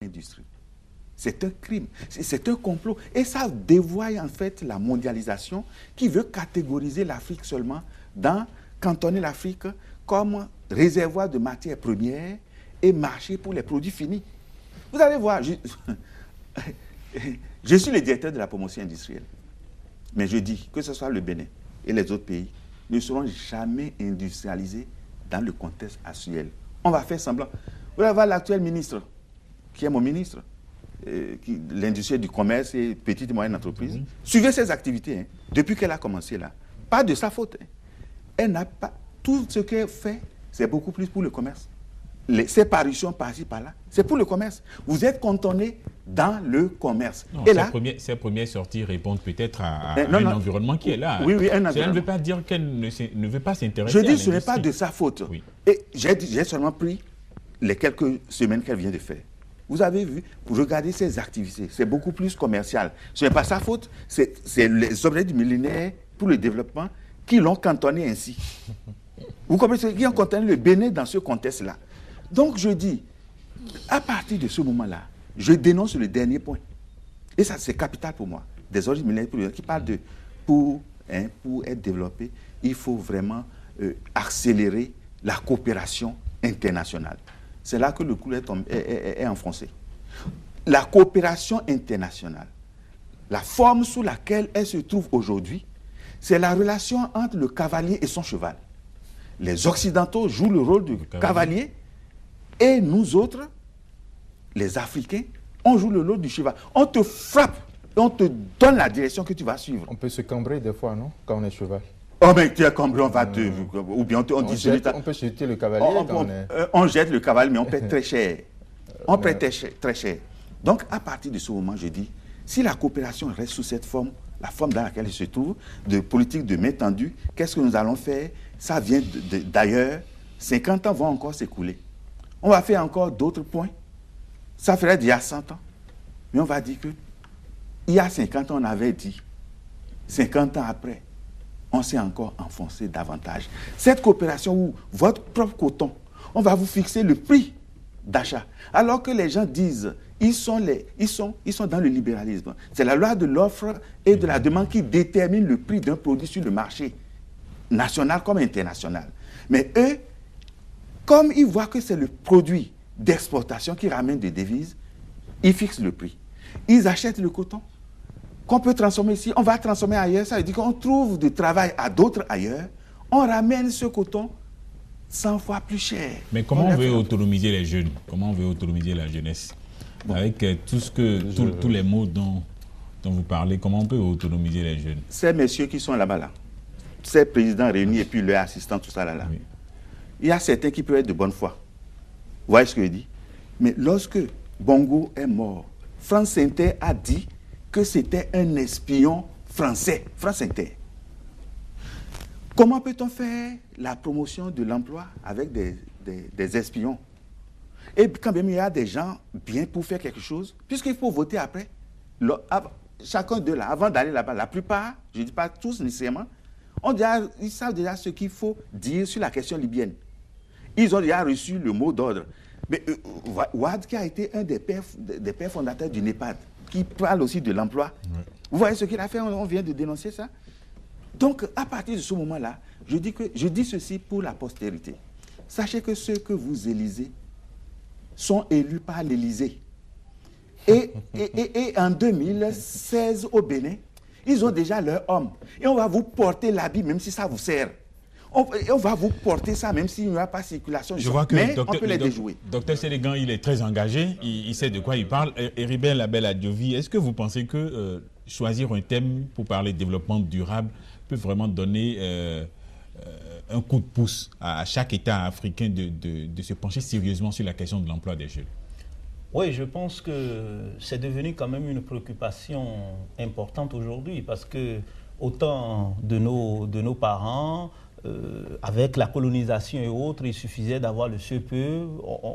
industrie. C'est un crime, c'est un complot. Et ça dévoie en fait la mondialisation qui veut catégoriser l'Afrique seulement, cantonner l'Afrique comme réservoir de matières premières et marché pour les produits finis. Vous allez voir, je suis le directeur de la promotion industrielle. Mais je dis que ce soit le Bénin et les autres pays ne seront jamais industrialisés dans le contexte actuel. On va faire semblant. Vous allez voir l'actuel ministre, qui est mon ministre, l'industrie du commerce et petites et moyennes entreprises. Suivez ses activités, hein, depuis qu'elle a commencé là. Pas de sa faute. Hein. Elle n'a pas... Tout ce qu'elle fait, c'est beaucoup plus pour le commerce. Ces parutions par-ci, par-là, c'est pour le commerce. Vous êtes cantonné dans le commerce. Non, et là, ces premières sorties répondent peut-être à un environnement qui est là. Oui, un environnement. Cela ne veut pas dire qu'elle ne veut pas s'intéresser à l'industrie. Je dis ce n'est pas de sa faute. Oui. Et j'ai seulement pris les quelques semaines qu'elle vient de faire. Vous avez vu, pour regarder ses activités, c'est beaucoup plus commercial. Ce n'est pas sa faute, c'est les objectifs du millénaire pour le développement qui l'ont cantonné ainsi. Vous comprenez, qui ont cantonné le Bénin dans ce contexte-là. Donc je dis, à partir de ce moment-là, je dénonce le dernier point. Et ça, c'est capital pour moi. Des objectifs millénaires qui parlent de, pour être développé, il faut vraiment accélérer la coopération internationale. C'est là que le coup est enfoncé. La coopération internationale, la forme sous laquelle elle se trouve aujourd'hui, c'est la relation entre le cavalier et son cheval. Les Occidentaux jouent le rôle du cavalier et nous autres, les Africains, on joue le rôle du cheval. On te frappe et on te donne la direction que tu vas suivre. On peut se cambrer des fois, non? Quand on est cheval. Oh, mais tu es cambré, on va te... Ou bien on dit... On peut jeter le cavalier on jette le cavalier, mais on paie très cher. On paie très cher. Donc, à partir de ce moment, je dis, si la coopération reste sous cette forme, la forme dans laquelle elle se trouve, de politique de main tendue, qu'est-ce que nous allons faire? Ça vient d'ailleurs. 50 ans vont encore s'écouler. On va faire encore d'autres points. Ça ferait d'il y a 100 ans. Mais on va dire que il y a 50 ans, on avait dit. 50 ans après, on s'est encore enfoncé davantage. Cette coopération où votre propre coton, on va vous fixer le prix d'achat. Alors que les gens disent, ils sont dans le libéralisme. C'est la loi de l'offre et de la demande qui détermine le prix d'un produit sur le marché, national comme international. Mais eux, comme ils voient que c'est le produit d'exportation qui ramène des devises, ils fixent le prix. Ils achètent le coton qu'on peut transformer ici, on va transformer ailleurs. Ça veut dire qu'on trouve du travail à d'autres ailleurs, on ramène ce coton 100 fois plus cher. Mais comment on veut autonomiser les jeunes? Comment on veut autonomiser la jeunesse? Avec tous les mots dont vous parlez, comment on peut autonomiser les jeunes? Ces messieurs qui sont là-bas, là, ces présidents réunis et puis leurs assistants, tout ça là. Oui. Il y a certains qui peuvent être de bonne foi. Vous voyez ce que je dis? Mais lorsque Bongo est mort, France Inter a dit que c'était un espion français. France Inter. Comment peut-on faire la promotion de l'emploi avec des espions? Et quand même il y a des gens bien pour faire quelque chose, puisqu'il faut voter après, chacun d'eux là, avant d'aller là-bas, la plupart, je ne dis pas tous nécessairement, ils savent déjà ce qu'il faut dire sur la question libyenne. Ils ont déjà reçu le mot d'ordre. Mais Ouad, qui a été un des pères fondateurs du NEPAD, qui parle aussi de l'emploi, vous voyez ce qu'il a fait, on vient de dénoncer ça. Donc, à partir de ce moment-là, je dis ceci pour la postérité. Sachez que ceux que vous élisez sont élus par l'Élysée. Et en 2016, au Bénin, ils ont déjà leur homme. Et on va vous porter l'habit, même si ça vous sert. On va vous porter ça, même s'il n'y aura pas de circulation. Je vois que mais on peut les déjouer. Docteur Sénégan, il est très engagé, il sait de quoi il parle. Héribert Labelle-Adjovi, est-ce que vous pensez que choisir un thème pour parler de développement durable peut vraiment donner un coup de pouce à chaque État africain de se pencher sérieusement sur la question de l'emploi des jeunes? Oui, je pense que c'est devenu quand même une préoccupation importante aujourd'hui parce que autant de nos parents, avec la colonisation et autres, il suffisait d'avoir le CPE,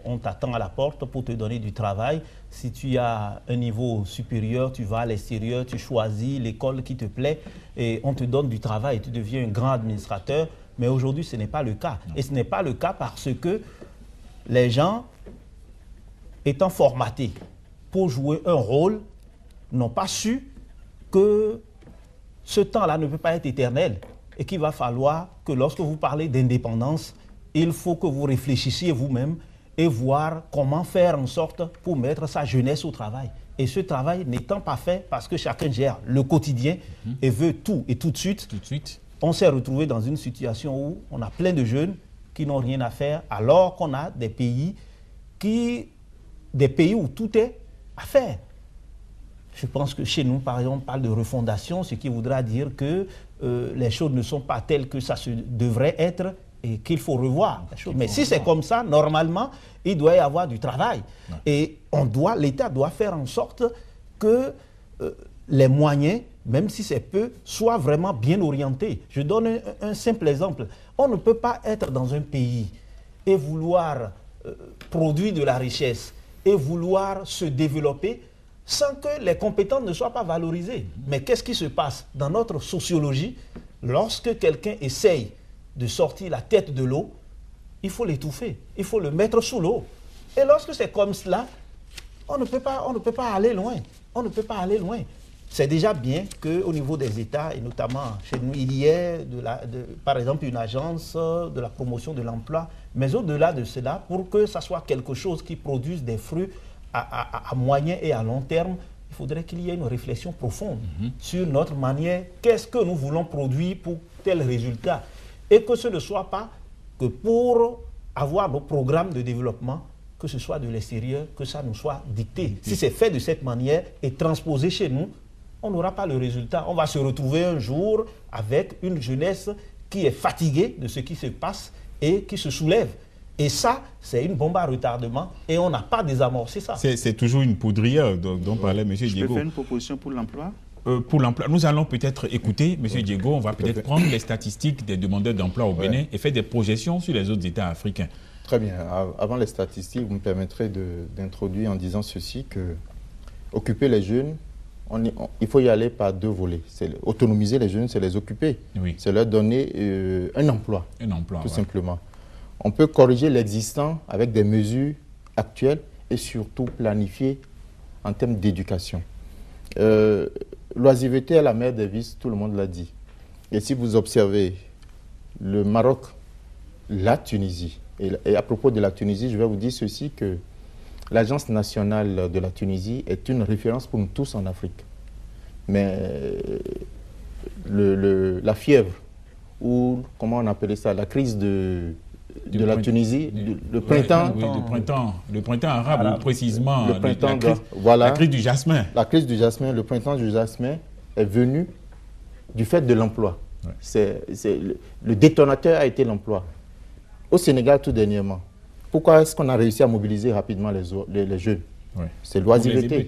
on t'attend à la porte pour te donner du travail. Si tu as un niveau supérieur, tu vas à l'extérieur, tu choisis l'école qui te plaît et on te donne du travail, tu deviens un grand administrateur. Mais aujourd'hui, ce n'est pas le cas. Et ce n'est pas le cas parce que les gens étant formatés pour jouer un rôle, n'ont pas su que ce temps-là ne peut pas être éternel et qu'il va falloir que lorsque vous parlez d'indépendance, il faut que vous réfléchissiez vous-même et voir comment faire en sorte pour mettre sa jeunesse au travail. Et ce travail n'étant pas fait parce que chacun gère le quotidien et veut tout et tout de suite, on s'est retrouvé dans une situation où on a plein de jeunes qui n'ont rien à faire alors qu'on a des pays où tout est à faire. Je pense que chez nous, par exemple, on parle de refondation, ce qui voudra dire que les choses ne sont pas telles que ça devrait être et qu'il faut revoir les choses. Mais si c'est comme ça, normalement, il doit y avoir du travail. Ouais. Et l'État doit faire en sorte que les moyens, même si c'est peu, soient vraiment bien orientés. Je donne un simple exemple. On ne peut pas être dans un pays et vouloir produire de la richesse et vouloir se développer sans que les compétences ne soient pas valorisées. Mais qu'est-ce qui se passe dans notre sociologie lorsque quelqu'un essaye de sortir la tête de l'eau? Il faut l'étouffer, il faut le mettre sous l'eau. Et lorsque c'est comme cela, on ne peut pas aller loin. On ne peut pas aller loin. C'est déjà bien qu'au niveau des États, et notamment chez nous, il y ait, par exemple, une agence de la promotion de l'emploi. Mais au-delà de cela, pour que ça soit quelque chose qui produise des fruits à moyen et à long terme, il faudrait qu'il y ait une réflexion profonde sur notre manière, qu'est-ce que nous voulons produire pour tel résultat. Et que ce ne soit pas que pour avoir nos programmes de développement, que ce soit de l'extérieur, que ça nous soit dicté. Si c'est fait de cette manière et transposé chez nous, on n'aura pas le résultat. On va se retrouver un jour avec une jeunesse qui est fatiguée de ce qui se passe et qui se soulève. Et ça, c'est une bombe à retardement et on n'a pas désamorcé ça. C'est toujours une poudrière dont parlait M. Diego. Je peux faire une proposition pour l'emploi? Pour l'emploi, nous allons peut-être écouter M. Diego, on va peut-être prendre les statistiques des demandeurs d'emploi au Bénin et faire des projections sur les autres États africains. Très bien. Avant les statistiques, vous me permettrez d'introduire en disant ceci, que occuper les jeunes, il faut y aller par deux volets. Autonomiser les jeunes, c'est les occuper. Oui. C'est leur donner un emploi, tout simplement. On peut corriger l'existant avec des mesures actuelles et surtout planifier en termes d'éducation. L'oisiveté est la mère des vices, tout le monde l'a dit. Et si vous observez le Maroc, la Tunisie, et à propos de la Tunisie, je vais vous dire ceci, que l'Agence nationale de la Tunisie est une référence pour nous tous en Afrique. Mais la fièvre, ou comment on appelait ça, la crise de la Tunisie, le printemps... Oui, le printemps arabe, ou précisément le printemps, la crise du jasmin. La crise du jasmin, le printemps du jasmin est venu du fait de l'emploi. Ouais. Le détonateur a été l'emploi. Au Sénégal, tout dernièrement, pourquoi est-ce qu'on a réussi à mobiliser rapidement les jeunes? C'est l'oisiveté.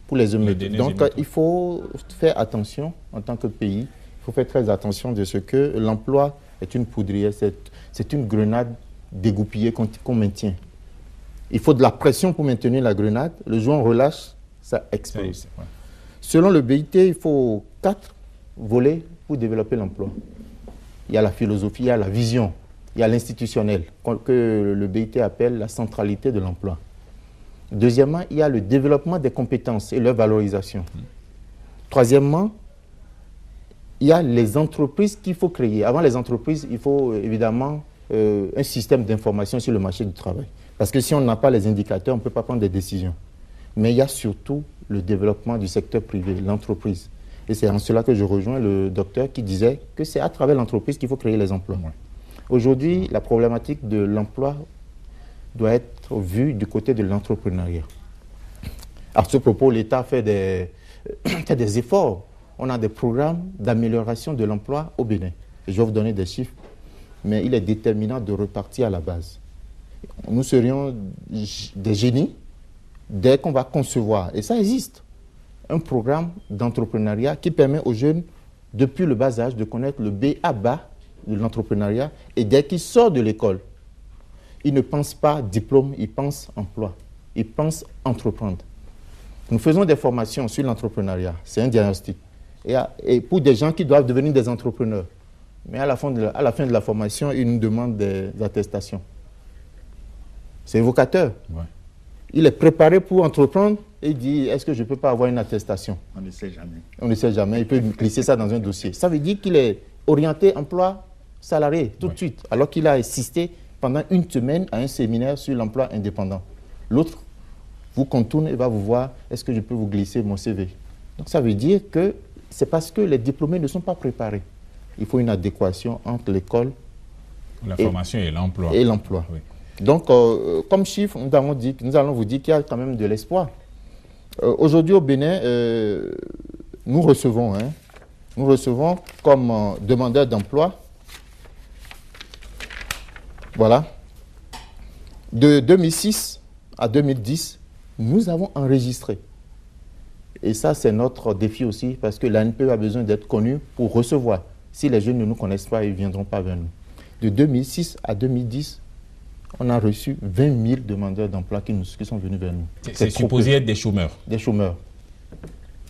Pour les émeutes. Donc, il faut faire attention en tant que pays. Il faut faire très attention de ce que l'emploi est une poudrière, c'est une grenade dégoupillée qu'on maintient. Il faut de la pression pour maintenir la grenade. Le jour où on relâche, ça explose. Selon le BIT, il faut 4 volets pour développer l'emploi. Il y a la philosophie, il y a la vision, il y a l'institutionnel, que le BIT appelle la centralité de l'emploi. Deuxièmement, il y a le développement des compétences et leur valorisation. Troisièmement, il y a les entreprises qu'il faut créer. Avant les entreprises, il faut évidemment un système d'information sur le marché du travail. Parce que si on n'a pas les indicateurs, on ne peut pas prendre des décisions. Mais il y a surtout le développement du secteur privé, l'entreprise. Et c'est en cela que je rejoins le docteur qui disait que c'est à travers l'entreprise qu'il faut créer les emplois. Aujourd'hui, la problématique de l'emploi doit être vue du côté de l'entrepreneuriat. À ce propos, l'État fait des efforts. On a des programmes d'amélioration de l'emploi au Bénin. Et je vais vous donner des chiffres, mais il est déterminant de repartir à la base. Nous serions des génies dès qu'on va concevoir, et ça existe, un programme d'entrepreneuriat qui permet aux jeunes, depuis le bas âge, de connaître le B.A.-ba de l'entrepreneuriat, et dès qu'ils sortent de l'école, ils ne pensent pas diplôme, ils pensent emploi, ils pensent entreprendre. Nous faisons des formations sur l'entrepreneuriat, c'est un diagnostic. Et pour des gens qui doivent devenir des entrepreneurs. Mais à la fin de la formation, ils nous demandent des attestations. C'est évocateur. il est préparé pour entreprendre et il dit, est-ce que je ne peux pas avoir une attestation? On ne sait jamais. On ne sait jamais, il peut glisser ça dans un dossier. Ça veut dire qu'il est orienté emploi salarié tout de suite, alors qu'il a assisté pendant une semaine à un séminaire sur l'emploi indépendant. L'autre vous contourne et va vous voir, est-ce que je peux vous glisser mon CV? Donc ça veut dire que c'est parce que les diplômés ne sont pas préparés. Il faut une adéquation entre l'école, la formation et l'emploi. Oui. Donc, comme chiffre, nous allons vous dire qu'il y a quand même de l'espoir. Aujourd'hui au Bénin, nous recevons comme demandeurs d'emploi, voilà, de 2006 à 2010, nous avons enregistré. Et ça, c'est notre défi aussi, parce que l'ANPE a besoin d'être connue pour recevoir. Si les jeunes ne nous connaissent pas, ils ne viendront pas vers nous. De 2006 à 2010, on a reçu 20 000 demandeurs d'emploi qui sont venus vers nous. C'est supposé être des chômeurs. Des chômeurs.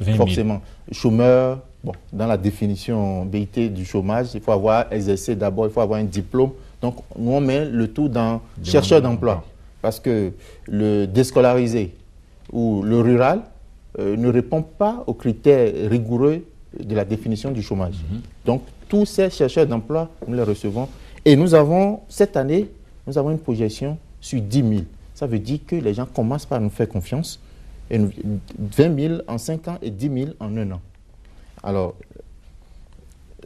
20 000. Forcément. Chômeurs, bon, dans la définition BIT du chômage, il faut avoir exercé d'abord, il faut avoir un diplôme. Donc, nous, on met le tout dans chercheur d'emploi. Parce que le déscolarisé ou le rural ne répond pas aux critères rigoureux de la définition du chômage. Donc, tous ces chercheurs d'emploi, nous les recevons. Et nous avons, cette année, nous avons une projection sur 10 000. Ça veut dire que les gens commencent par nous faire confiance. Et 20 000 en 5 ans et 10 000 en 1 an. Alors,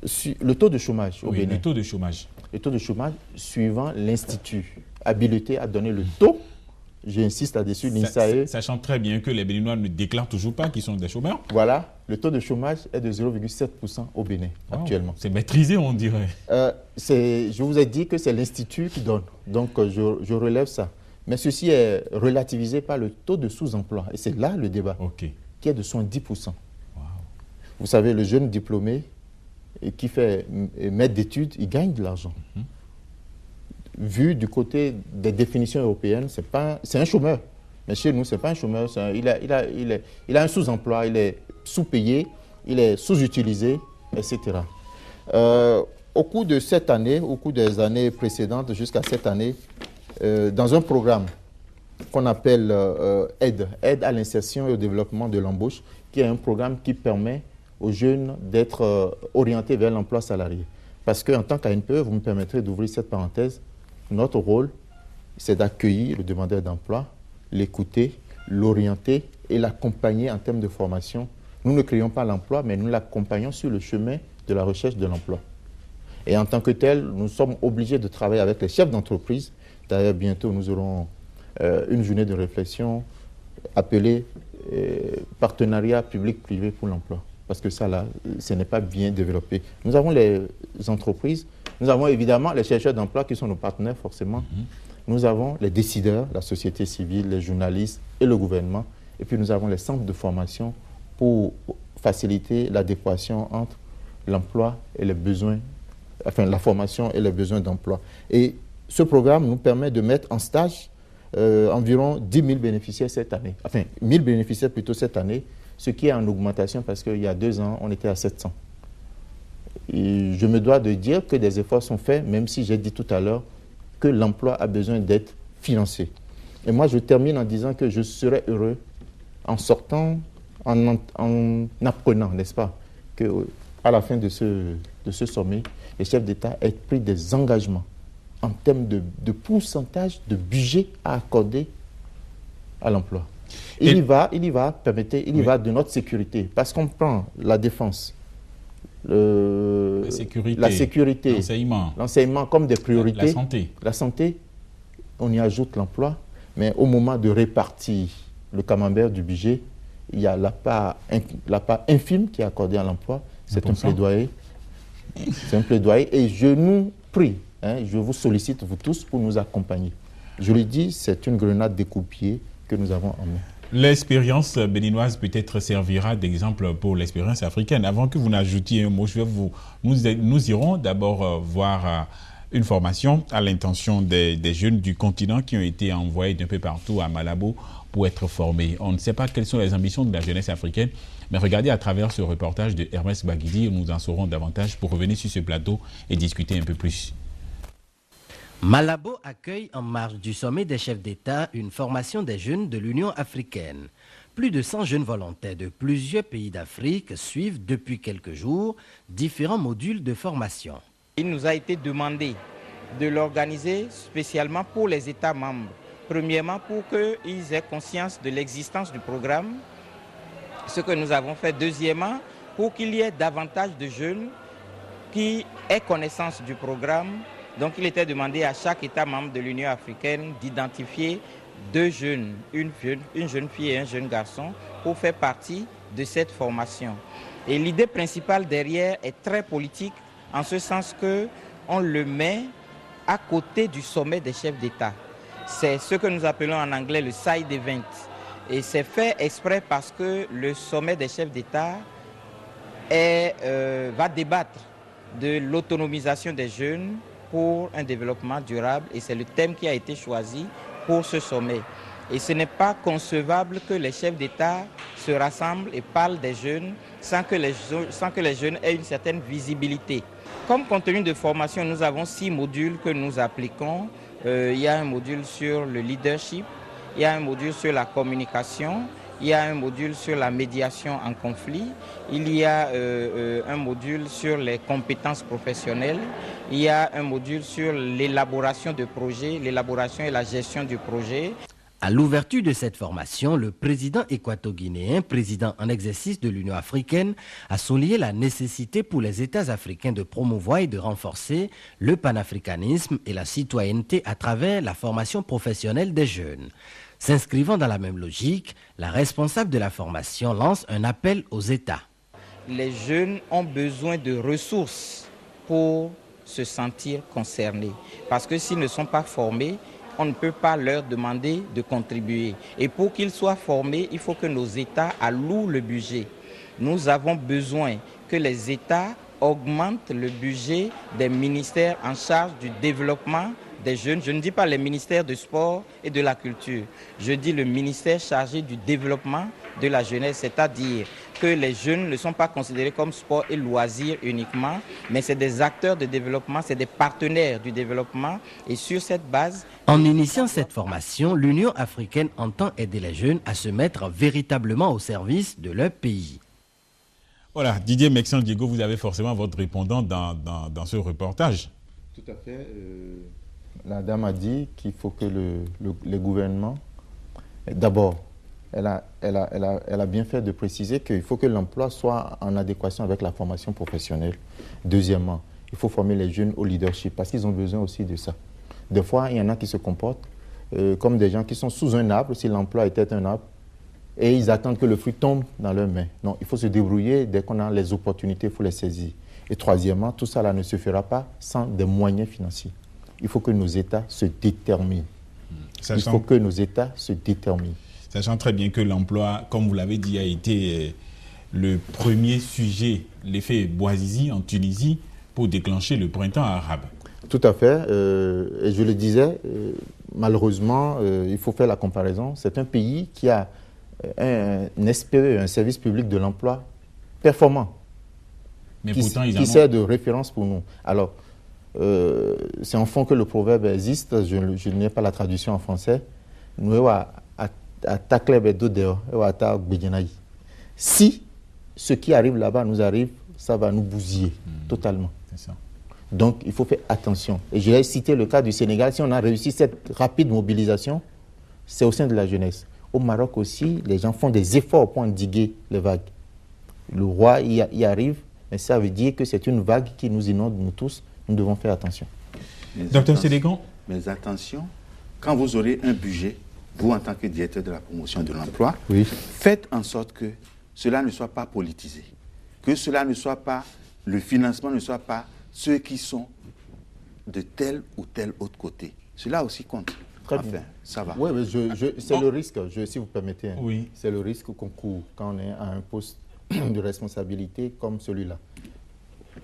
le taux de chômage au Bénin. Le taux de chômage. Le taux de chômage, suivant l'Institut habilité à donner le taux, j'insiste là-dessus, l'INSAE. Sachant très bien que les Béninois ne déclarent toujours pas qu'ils sont des chômeurs. Voilà, le taux de chômage est de 0,7% au Bénin actuellement. C'est maîtrisé, on dirait. Je vous ai dit que c'est l'Institut qui donne, donc je relève ça. Mais ceci est relativisé par le taux de sous-emploi. Et c'est là le débat, qui est de 70%. Wow. Vous savez, le jeune diplômé qui fait maître d'études, il gagne de l'argent. Vu du côté des définitions européennes, c'est un chômeur. Mais chez nous, ce n'est pas un chômeur. Il a un sous-emploi, il est sous-payé, il est sous-utilisé, etc. Au cours de cette année, au cours des années précédentes jusqu'à cette année, dans un programme qu'on appelle aide à l'insertion et au développement de l'embauche, qui est un programme qui permet aux jeunes d'être orientés vers l'emploi salarié. Parce qu'en tant qu'ANPE, vous me permettrez d'ouvrir cette parenthèse, notre rôle, c'est d'accueillir le demandeur d'emploi, l'écouter, l'orienter et l'accompagner en termes de formation. Nous ne créons pas l'emploi, mais nous l'accompagnons sur le chemin de la recherche de l'emploi. Et en tant que tel, nous sommes obligés de travailler avec les chefs d'entreprise. D'ailleurs, bientôt, nous aurons une journée de réflexion appelée partenariat public-privé pour l'emploi. Parce que ça, là, ce n'est pas bien développé. Nous avons les entreprises, nous avons évidemment les chercheurs d'emploi qui sont nos partenaires, forcément. Nous avons les décideurs, la société civile, les journalistes et le gouvernement. Et puis, nous avons les centres de formation pour faciliter l'adéquation entre l'emploi et les besoins, enfin, la formation et les besoins d'emploi. Et ce programme nous permet de mettre en stage environ 10 000 bénéficiaires cette année. Enfin, 1 000 bénéficiaires plutôt cette année, ce qui est en augmentation parce qu'il y a 2 ans, on était à 700. Et je me dois de dire que des efforts sont faits, même si j'ai dit tout à l'heure que l'emploi a besoin d'être financé. Et moi, je termine en disant que je serais heureux en sortant, en apprenant, n'est-ce pas, qu'à la fin de ce sommet, les chefs d'État aient pris des engagements en termes de pourcentage de budget à accorder à l'emploi. Il y va de notre sécurité. Parce qu'on prend la défense, la sécurité, l'enseignement comme des priorités. La santé, on y ajoute l'emploi. Mais au moment de répartir le camembert du budget, il y a la part infime qui est accordée à l'emploi. C'est un plaidoyer. C'est un plaidoyer. Et je nous prie, je vous sollicite, vous tous, pour nous accompagner. Je le dis, c'est une grenade découpée que nous avons en main. L'expérience béninoise peut-être servira d'exemple pour l'expérience africaine. Avant que vous n'ajoutiez un mot, nous irons d'abord voir une formation à l'intention des jeunes du continent qui ont été envoyés d'un peu partout à Malabo pour être formés. On ne sait pas quelles sont les ambitions de la jeunesse africaine, mais regardez à travers ce reportage de Hermès Baguidi, nous en saurons davantage pour revenir sur ce plateau et discuter un peu plus. Malabo accueille en marge du sommet des chefs d'État une formation des jeunes de l'Union africaine. Plus de 100 jeunes volontaires de plusieurs pays d'Afrique suivent depuis quelques jours différents modules de formation. Il nous a été demandé de l'organiser spécialement pour les États membres. Premièrement, pour qu'ils aient conscience de l'existence du programme, ce que nous avons fait. Deuxièmement, pour qu'il y ait davantage de jeunes qui aient connaissance du programme. Donc il était demandé à chaque État membre de l'Union africaine d'identifier 2 jeunes, une jeune fille et un jeune garçon, pour faire partie de cette formation. Et l'idée principale derrière est très politique, en ce sens qu'on le met à côté du sommet des chefs d'État. C'est ce que nous appelons en anglais le side event. Et c'est fait exprès parce que le sommet des chefs d'État va débattre de l'autonomisation des jeunes pour un développement durable, et c'est le thème qui a été choisi pour ce sommet. Et ce n'est pas concevable que les chefs d'État se rassemblent et parlent des jeunes sans que les jeunes aient une certaine visibilité. Comme contenu de formation, nous avons 6 modules que nous appliquons. Il y a un module sur le leadership, il y a un module sur la communication, il y a un module sur la médiation en conflit, il y a un module sur les compétences professionnelles, il y a un module sur l'élaboration de projets, l'élaboration et la gestion du projet. À l'ouverture de cette formation, le président équato-guinéen, président en exercice de l'Union africaine, a souligné la nécessité pour les États africains de promouvoir et de renforcer le panafricanisme et la citoyenneté à travers la formation professionnelle des jeunes. S'inscrivant dans la même logique, la responsable de la formation lance un appel aux États. Les jeunes ont besoin de ressources pour se sentir concernés. Parce que s'ils ne sont pas formés, on ne peut pas leur demander de contribuer. Et pour qu'ils soient formés, il faut que nos États allouent le budget. Nous avons besoin que les États augmentent le budget des ministères en charge du développement des jeunes. Je ne dis pas les ministères du sport et de la culture. Je dis le ministère chargé du développement de la jeunesse, c'est-à-dire que les jeunes ne sont pas considérés comme sport et loisirs uniquement, mais c'est des acteurs de développement, c'est des partenaires du développement. Et sur cette base... En initiant cette formation, l'Union africaine entend aider les jeunes à se mettre véritablement au service de leur pays. Voilà, Didier Mexan-Diego, vous avez forcément votre répondant dans ce reportage. Tout à fait. La dame a dit qu'il faut que le gouvernement, d'abord, elle a bien fait de préciser qu'il faut que l'emploi soit en adéquation avec la formation professionnelle. Deuxièmement, il faut former les jeunes au leadership parce qu'ils ont besoin aussi de ça. Des fois, il y en a qui se comportent comme des gens qui sont sous un arbre, si l'emploi était un arbre, et ils attendent que le fruit tombe dans leurs mains. Non, il faut se débrouiller. Dès qu'on a les opportunités, il faut les saisir. Et troisièmement, tout ça là ne se fera pas sans des moyens financiers. Il faut que nos États se déterminent. Il faut que nos États se déterminent. Sachant très bien que l'emploi, comme vous l'avez dit, a été le premier sujet, l'effet Bouazizi en Tunisie, pour déclencher le printemps arabe. Tout à fait. Et je le disais, malheureusement, il faut faire la comparaison. C'est un pays qui a un service public de l'emploi performant, mais qui pourtant, ils sert de référence pour nous. Alors, c'est en fond que le proverbe existe, je n'ai pas la traduction en français. Si ce qui arrive là-bas nous arrive, ça va nous bousiller totalement. Ça. Donc il faut faire attention. Et je vais citer le cas du Sénégal. Si on a réussi cette rapide mobilisation, c'est au sein de la jeunesse. Au Maroc aussi, les gens font des efforts pour endiguer les vagues. Le roi y arrive, mais ça veut dire que c'est une vague qui nous inonde, nous tous. Nous devons faire attention. Docteur Sélégan. Mais attention, quand vous aurez un budget, vous en tant que directeur de la promotion de l'emploi, oui, faites en sorte que cela ne soit pas politisé, que cela ne soit pas, le financement ne soit pas ceux qui sont de tel ou tel autre côté. Cela aussi compte. Très bien. Ça va. Oui, mais c'est le risque, si vous permettez. Oui. C'est le risque qu'on court quand on est à un poste de responsabilité comme celui-là.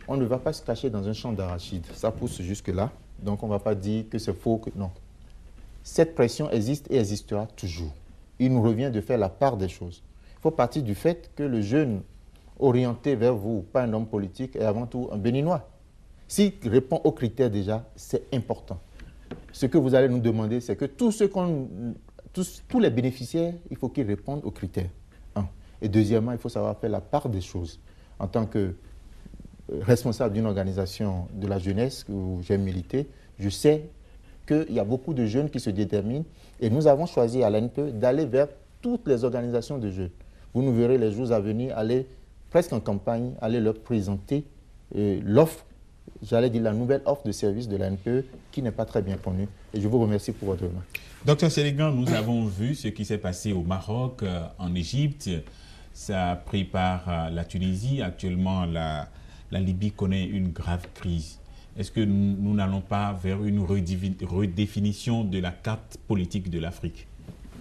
On ne va pas se cacher dans un champ d'arachide. Ça pousse jusque-là. Donc, on ne va pas dire que c'est faux. Non. Cette pression existe et existera toujours. Il nous revient de faire la part des choses. Il faut partir du fait que le jeune orienté vers vous, pas un homme politique, est avant tout un Béninois. S'il répond aux critères déjà, c'est important. ce que vous allez nous demander, c'est que tous les bénéficiaires, il faut qu'ils répondent aux critères. Un. Et deuxièmement, il faut savoir faire la part des choses. En tant que responsable d'une organisation de la jeunesse où j'ai milité, je sais qu'il y a beaucoup de jeunes qui se déterminent et nous avons choisi à l'ANPE d'aller vers toutes les organisations de jeunes. Vous nous verrez les jours à venir aller presque en campagne, aller leur présenter l'offre, j'allais dire la nouvelle offre de service de l'ANPE qui n'est pas très bien connue. Et je vous remercie pour votre remarque. Docteur Sélégan, nous avons vu ce qui s'est passé au Maroc, en Égypte. Ça a pris par la Tunisie. Actuellement, la Libye connaît une grave crise. Est-ce que nous n'allons pas vers une redéfinition de la carte politique de l'Afrique?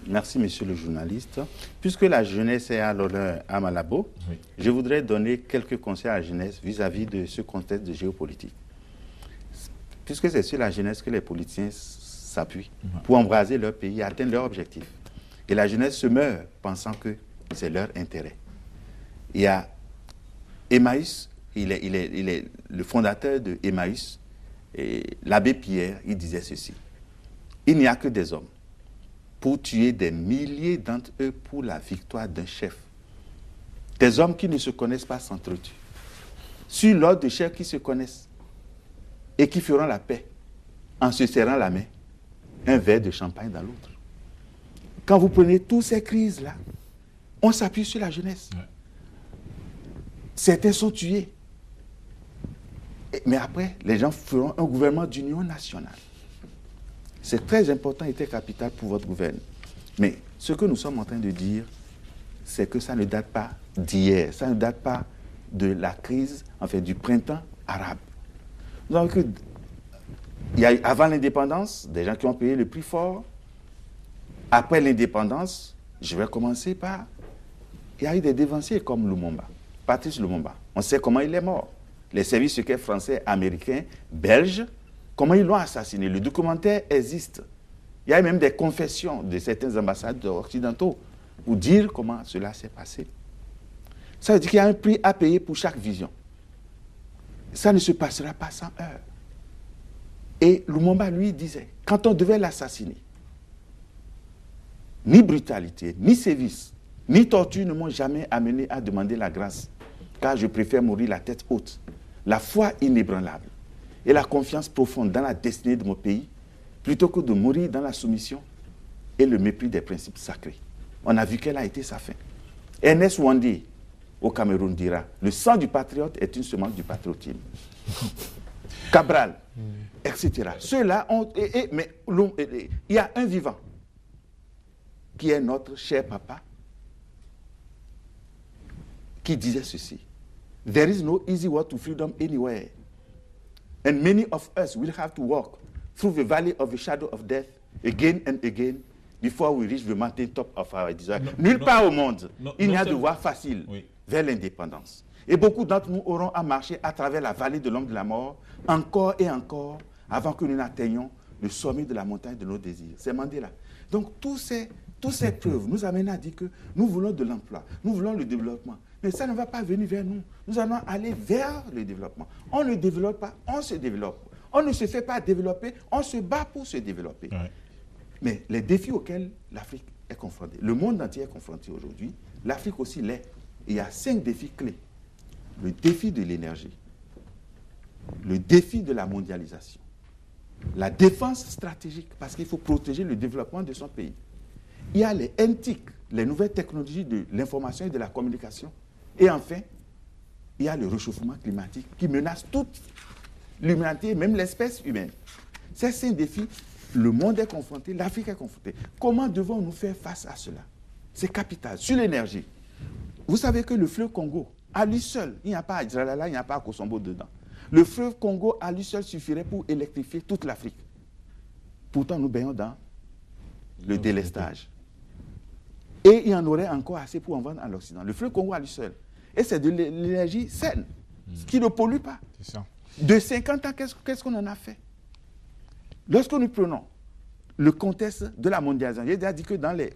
Merci, monsieur le journaliste. Puisque la jeunesse est à l'honneur à Malabo, oui, je voudrais donner quelques conseils à la jeunesse vis-à-vis de ce contexte de géopolitique. Puisque c'est sur la jeunesse que les politiciens s'appuient pour embraser leur pays et atteindre leurs objectifs. Et la jeunesse se meurt pensant que c'est leur intérêt. Il y a Emmaüs, il est le fondateur de Emmaüs, et l'abbé Pierre, il disait ceci: il n'y a que des hommes pour tuer des milliers d'entre eux pour la victoire d'un chef. Des hommes qui ne se connaissent pas s'entretuent. Sur l'ordre de chefs qui se connaissent et qui feront la paix en se serrant la main, un verre de champagne dans l'autre. Quand vous prenez toutes ces crises-là, on s'appuie sur la jeunesse. Ouais. Certains sont tués. Mais après, les gens feront un gouvernement d'union nationale. C'est très important et très capital pour votre gouvernement. Mais ce que nous sommes en train de dire, c'est que ça ne date pas d'hier, ça ne date pas de la crise, en fait, du printemps arabe. Donc, il y a eu, avant l'indépendance, des gens qui ont payé le prix fort. Après l'indépendance, je vais commencer par... Il y a eu des dévanciers comme Lumumba, Patrice Lumumba. On sait comment il est mort. Les services secrets français, américains, belges, comment ils l'ont assassiné. Le documentaire existe. Il y a même des confessions de certains ambassadeurs occidentaux pour dire comment cela s'est passé. Ça veut dire qu'il y a un prix à payer pour chaque vision. Ça ne se passera pas sans heurts. Et Lumumba, lui, disait, quand on devait l'assassiner, ni brutalité, ni sévice, ni torture ne m'ont jamais amené à demander la grâce, car je préfère mourir la tête haute. La foi inébranlable et la confiance profonde dans la destinée de mon pays, plutôt que de mourir dans la soumission et le mépris des principes sacrés. On a vu quelle a été sa fin. Ernest Wandé, au Cameroun, dira, le sang du patriote est une semence du patriotisme. Cabral, etc. Ceux-là ont... mais il y a un vivant qui est notre cher papa qui disait ceci: there is no easy road to freedom anywhere. And many of us will have to walk through the valley of the shadow of death again and again before we reach the mountain top of our desire. Nulle part au monde, il n'y a de voie facile vers l'indépendance. Et beaucoup d'entre nous auront à marcher à travers la vallée de l'ombre de la mort, encore et encore, avant que nous n'atteignions le sommet de la montagne de nos désirs. C'est Mandela. Donc, toutes ces preuves nous amènent à dire que nous voulons de l'emploi, nous voulons le développement. Mais ça ne va pas venir vers nous. Nous allons aller vers le développement. On ne développe pas, on se développe. On ne se fait pas développer, on se bat pour se développer. Ouais. Mais les défis auxquels l'Afrique est confrontée, le monde entier est confronté aujourd'hui, l'Afrique aussi l'est. Il y a 5 défis clés. Le défi de l'énergie, le défi de la mondialisation, la défense stratégique, parce qu'il faut protéger le développement de son pays. Il y a les NTIC, les nouvelles technologies de l'information et de la communication. Et enfin, il y a le réchauffement climatique qui menace toute l'humanité, même l'espèce humaine. Ces 5 défis, le monde est confronté, l'Afrique est confrontée. Comment devons-nous faire face à cela? C'est capital. Sur l'énergie, vous savez que le fleuve Congo, à lui seul, il n'y a pas à Djalala, il n'y a pas à Kosombo dedans. Le fleuve Congo, à lui seul, suffirait pour électrifier toute l'Afrique. Pourtant, nous baignons dans le délestage. Et il y en aurait encore assez pour en vendre à l'Occident. Le fleuve Congo à lui seul. Et c'est de l'énergie saine, ce qui ne pollue pas. C'est ça. De 50 ans, qu'est-ce qu'on en a fait? Lorsque nous prenons le contexte de la mondialisation, j'ai déjà dit que dans les